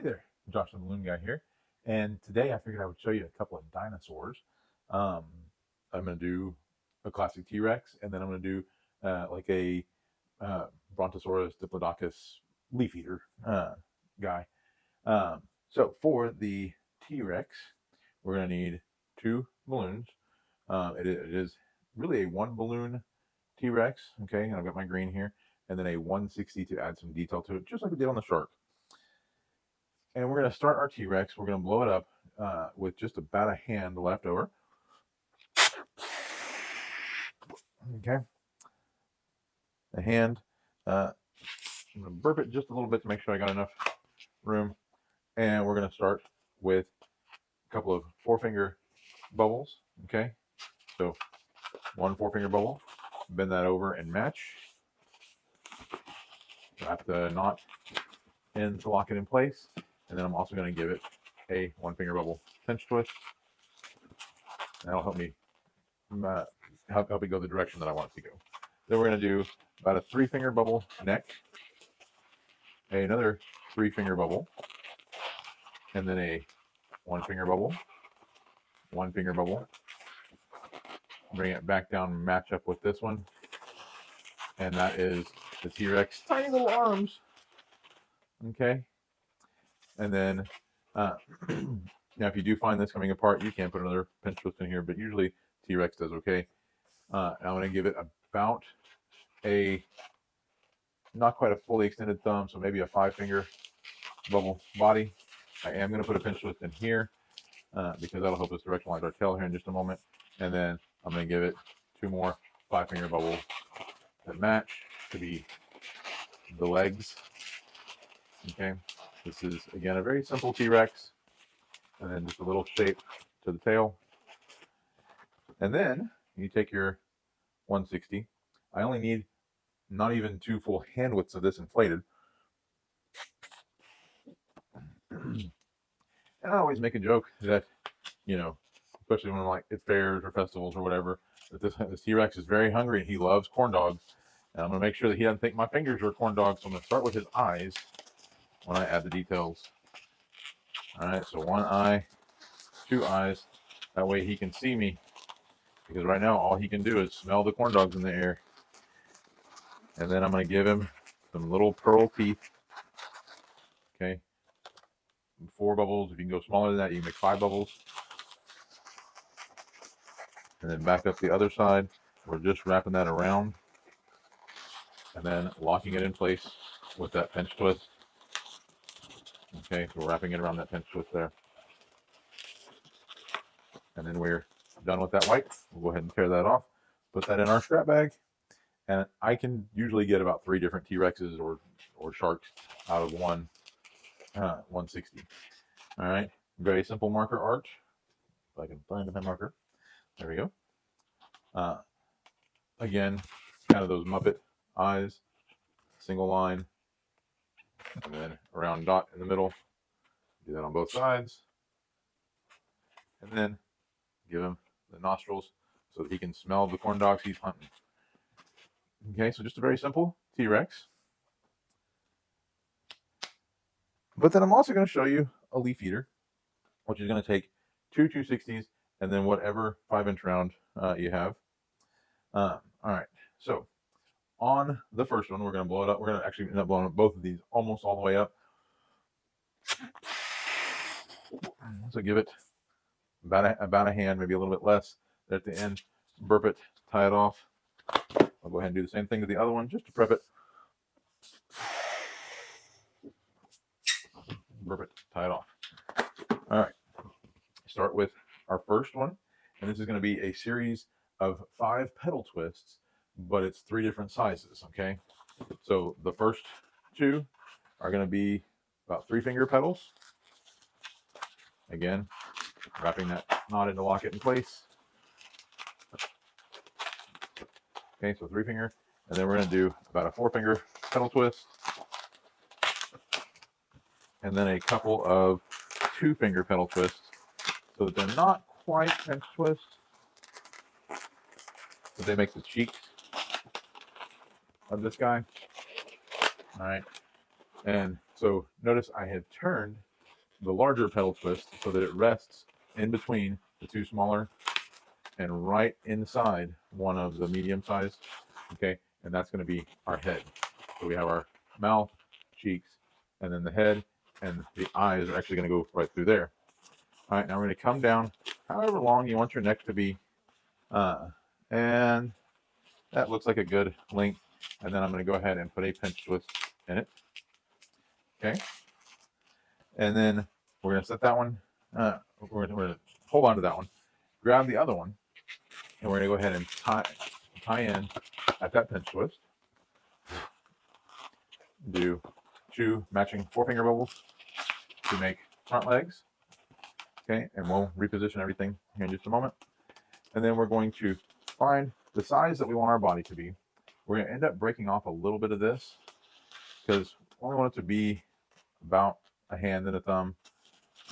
there, Josh the Balloon Guy here, and today I figured I would show you a couple of dinosaurs. Um, I'm going to do a classic T-Rex, and then I'm going to do like a Brontosaurus diplodocus leaf eater guy. Um, so for the T-Rex, we're going to need two balloons. It is really a one balloon T-Rex, okay, and I've got my green here, and then a 160 to add some detail to it, just like we did on the shark. And we're going to start our T-Rex. We're going to blow it up with just about a hand left over. Okay. The hand. I'm going to burp it just a little bit to make sure I got enough room. And we're going to start with a couple of four-finger bubbles. Okay. So one four-finger bubble. Bend that over and match. Wrap the knot in to lock it in place. And then I'm also going to give it a one-finger bubble pinch twist. That'll help me help it go the direction that I want it to go. Then we're going to do about a three-finger bubble neck, another three-finger bubble, and then a one-finger bubble, one-finger bubble. Bring it back down, match up with this one, and that is the T-Rex tiny little arms. Okay, and then now if you do find this coming apart, you can put another pinch twist in here, but usually T-Rex does okay. I'm going to give it about a not quite a fully extended thumb, so maybe a five-finger bubble body. I am going to put a pinch twist in here because that'll help us directionalize our tail here in just a moment. And then I'm going to give it two more five-finger bubbles that match to be the legs. Okay, this is again a very simple T-Rex, and then just a little shape to the tail. And then you take your 160. I only need not even two full hand widths of this inflated. And I always make a joke that, you know, especially when I'm like at fairs or festivals or whatever, that this T-Rex is very hungry and he loves corn dogs. And I'm going to make sure that he doesn't think my fingers are corn dogs. So I'm going to start with his eyes when I add the details. All right, so one eye, two eyes. That way he can see me. Because right now all he can do is smell the corn dogs in the air. And then I'm going to give him some little pearl teeth. Okay. 4 bubbles. If you can go smaller than that, you can make 5 bubbles. And then back up the other side. We're just wrapping that around. And then locking it in place with that pinch twist. Okay, so we're wrapping it around that pinch twist there. And then we're done with that white. We'll go ahead and tear that off. Put that in our scrap bag. And I can usually get about 3 different T-Rexes or sharks out of one 160. All right, very simple marker art. If I can find my marker. There we go. Again, kind of those Muppet eyes, single line, and then a round dot in the middle. Do that on both sides. And then give him the nostrils so that he can smell the corn dogs he's hunting. Okay, so just a very simple T-Rex. But then I'm also going to show you a leaf eater, which is going to take two 260s and then whatever 5-inch round you have. All right, so on the first one, we're going to blow it up. We're going to actually end up blowing up both of these almost all the way up. So give it about a hand, maybe a little bit less. At the end, burp it, tie it off. I'll go ahead and do the same thing to the other one just to prep it. Burp it, tie it off. All right. Start with our first one, and this is going to be a series of 5 pedal twists, but it's 3 different sizes. Okay. So the first 2 are going to be about 3-finger pedals. Again, wrapping that knot in to lock it in place. Okay, so 3-finger, and then we're going to do about a 4-finger pedal twist, and then a couple of 2-finger pedal twists, so that they're not quite pinch twists, but they make the cheeks of this guy. All right, and so notice I have turned the larger pedal twist so that it rests in between the two smaller and right inside one of the medium size. Okay, and that's going to be our head. So we have our mouth, cheeks, and then the head, and the eyes are actually going to go right through there. All right, now we're going to come down however long you want your neck to be. And that looks like a good length. And then I'm going to go ahead and put a pinch twist in it. Okay. And then we're going to set that one. We're going to hold on to that one. Grab the other one. And we're going to go ahead and tie in at that pinch twist. Do 2 matching 4-finger bubbles to make front legs. Okay. And we'll reposition everything here in just a moment. And then we're going to find the size that we want our body to be. We're going to end up breaking off a little bit of this because we only want it to be about a hand and a thumb.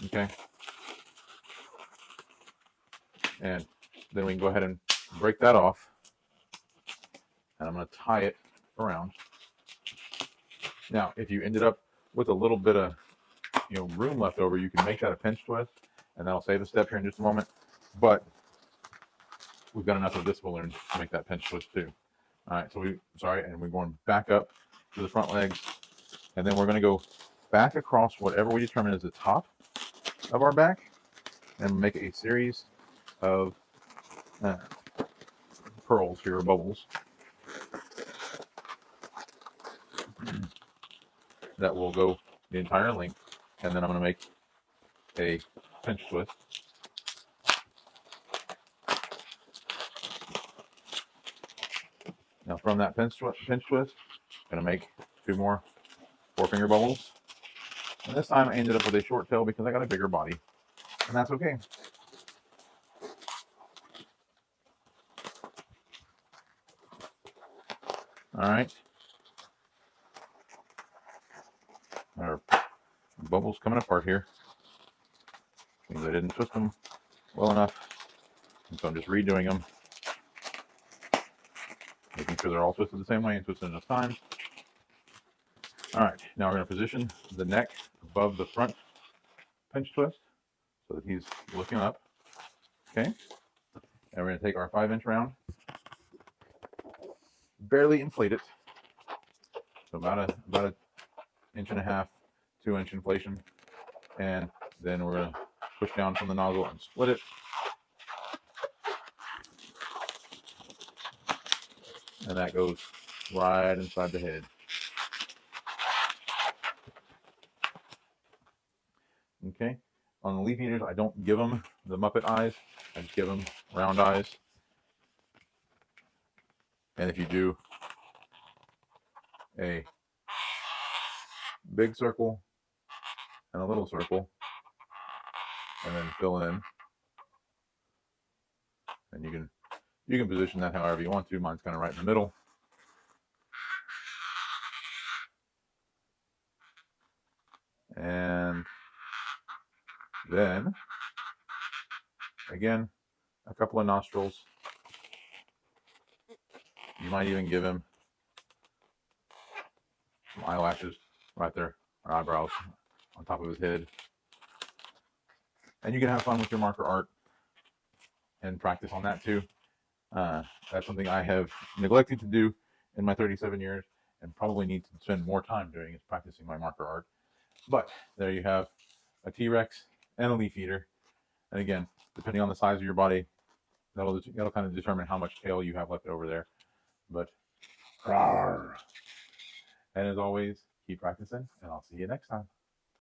Okay. And then we can go ahead and break that off. And I'm going to tie it around. Now, if you ended up with a little bit of room left over, you can make that a pinch twist, and that'll save a step here in just a moment. But we've got enough of this balloon to make that pinch twist too. All right, so and we're going back up to the front legs, and then we're going to go back across whatever we determine is the top of our back, and make a series of pearls here, or bubbles, that will go the entire length, and then I'm going to make a pinch twist. Now from that pinch twist, I'm going to make 2 more 4-finger bubbles. And this time I ended up with a short tail because I got a bigger body. And that's okay. All right. Our bubbles coming apart here. Means I didn't twist them well enough. And so I'm just redoing them. Making sure they're all twisted the same way and twisted enough times. All right, now we're going to position the neck above the front pinch twist so that he's looking up. Okay, and we're going to take our 5-inch round, barely inflate it, so about a 1.5-inch, 2-inch inflation, and then we're going to push down from the nozzle and split it. And that goes right inside the head. Okay, on the leaf eaters, I don't give them the Muppet eyes. I just give them round eyes. And if you do a big circle and a little circle, and then fill in, and you can position that however you want to. Mine's kind of right in the middle. And then again, a couple of nostrils. You might even give him some eyelashes right there, or eyebrows on top of his head. And you can have fun with your marker art and practice on that too. That's something I have neglected to do in my 37 years and probably need to spend more time doing, is practicing my marker art. But there you have a T-Rex and a leaf eater. And again, depending on the size of your body, that'll kind of determine how much tail you have left over there. But, rawr. And as always, keep practicing, and I'll see you next time.